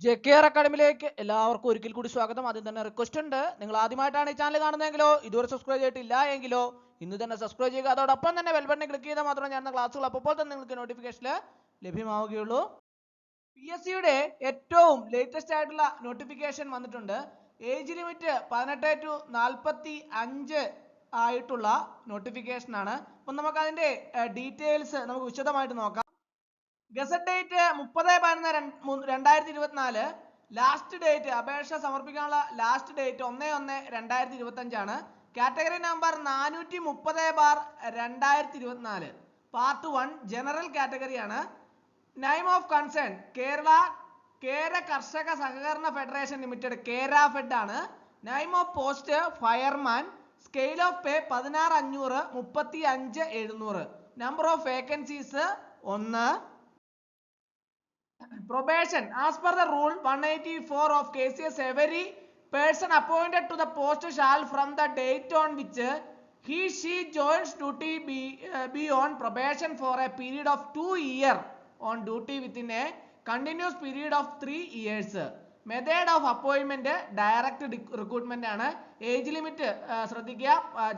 JKR അക്കാഡമിയിലേക്ക് എല്ലാവർക്കും ഒരിക്കൽ കൂടി സ്വാഗതം. ആദ്യം തന്നെ റിക്വസ്റ്റ് ഉണ്ട്, നിങ്ങൾ ആദ്യമായിട്ടാണ് ഈ ചാനൽ കാണുന്നതെങ്കിലോ ഇതുവരെ സബ്സ്ക്രൈബ് ചെയ്തിട്ടില്ല എങ്കിലോ ഇന്ന് തന്നെ സബ്സ്ക്രൈബ് ചെയ്യുക. അതോടൊപ്പം തന്നെ ബെൽ ബട്ടൺ ക്ലിക്ക് ചെയ്താൽ മാത്രമേ ഞാൻ ക്ലാസ്സുകൾ അപ്പോൾ തന്നെ നിങ്ങൾക്ക് നോട്ടിഫിക്കേഷൻ ലഭ്യമാവുകയുള്ളൂ. PSC യുടെ ഏറ്റവും ലേറ്റസ്റ്റ് ആയിട്ടുള്ള നോട്ടിഫിക്കേഷൻ വന്നിട്ടുണ്ട്. ഏജ് ലിമിറ്റ് 18 to 45 ആയിട്ടുള്ള നോട്ടിഫിക്കേഷൻ ആണ്. അപ്പം നമുക്ക് അതിന്റെ ഡീറ്റെയിൽസ് നമുക്ക് വിശദമായിട്ട് നോക്കാം. Gazette date 30/11/2024. ലാസ്റ്റ് ഡേറ്റ് അപേക്ഷ സമർപ്പിക്കാനുള്ള ലാസ്റ്റ് ഡേറ്റ് 1/1/2025 ആണ്. Category number 430/2024. Part 1 general category ആണ്. നെയിം ഓഫ് കൺസേൺ കേര കർഷക സഹകരണ ഫെഡറേഷൻ ലിമിറ്റഡ്, കേര ഫെഡ് ആണ്. Name of post fireman. Scale of pay 16,500 35,700. Number of vacancies 1. Probation as per the rule 184 of KCS, every person appointed to the post shall from the date on which she joins duty be on probation for a period of 2 years on duty within a continuous period of 3 years. Method of appointment direct recruitment ആണ്. Age limit ശ്രദ്ധിക്കുക,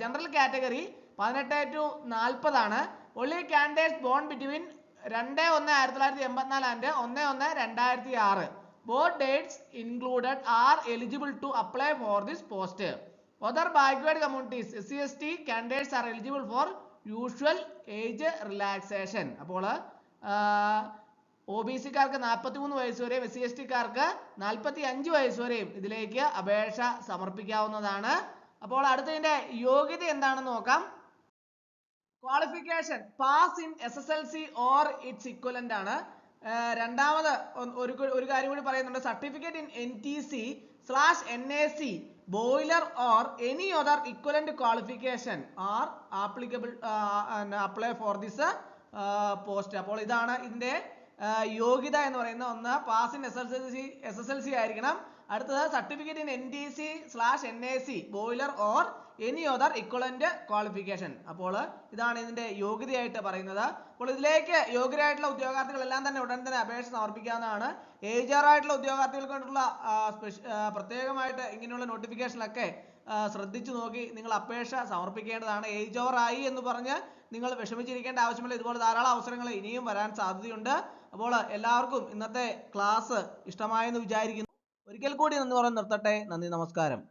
general category 18 to 40 ആണ്. only candidates born between 2/1/1984 and 1/1/2006. Both dates included are eligible to apply for this post. Other backward communities SC/ST candidates are eligible for usual age relaxation. അപ്പോൾ OBC കാർക്ക് 43 വയസ്സ് വരെയും SC/ST കാർക്ക് 45 വയസ്സ് വരെയും ഇതിലേക്ക് അപേക്ഷ സമർപ്പിക്കാവുന്നതാണ്. അപ്പോൾ അടുത്തതിന്റെ യോഗ്യത എന്താണെന്ന് നോക്കാം. Qualification pass in SSLC or its equivalent ആണ്. രണ്ടാമത് ഒരു കാര്യം കൂടി പറയുന്നുണ്ട്, certificate in NTC/NAC boiler or any other equivalent qualification are applicable apply for this post. അപ്പോൾ ഇതാണ് ഇതിന്റെ യോഗ്യത എന്ന് പറയുന്നത്. ഒന്ന് പാസ് ഇൻ SSLC ആയിരിക്കണം. അടുത്തത് certificate in NTC/NAC boiler or any other equivalent qualification. അപ്പോൾ ഇതാണ് ഇതിന്റെ യോഗ്യതയായിട്ട് പറയുന്നത്. അപ്പോൾ ഇതിലേക്ക് യോഗ്യരായിട്ടുള്ള ഉദ്യോഗാർത്ഥികളെല്ലാം തന്നെ ഉടൻ തന്നെ അപേക്ഷ സമർപ്പിക്കാവുന്നതാണ്. ഏജ് ആയിട്ടുള്ള ഉദ്യോഗാർത്ഥികൾക്ക് വേണ്ടിയുള്ള പ്രത്യേകമായിട്ട് ഇങ്ങനെയുള്ള നോട്ടിഫിക്കേഷനിലൊക്കെ ശ്രദ്ധിച്ചു നോക്കി നിങ്ങൾ അപേക്ഷ സമർപ്പിക്കേണ്ടതാണ്. ഏജ് ഓവർ ആയി എന്ന് പറഞ്ഞ് നിങ്ങൾ വിഷമിച്ചിരിക്കേണ്ട ആവശ്യമില്ല. ഇതുപോലെ ധാരാളം അവസരങ്ങൾ ഇനിയും വരാൻ സാധ്യതയുണ്ട്. അപ്പോൾ എല്ലാവർക്കും ഇന്നത്തെ ക്ലാസ് ഇഷ്ടമായെന്ന് വിചാരിക്കുന്നു. ഒരിക്കൽ കൂടി നന്ദി പറഞ്ഞ് നിർത്തട്ടെ. നന്ദി, നമസ്കാരം.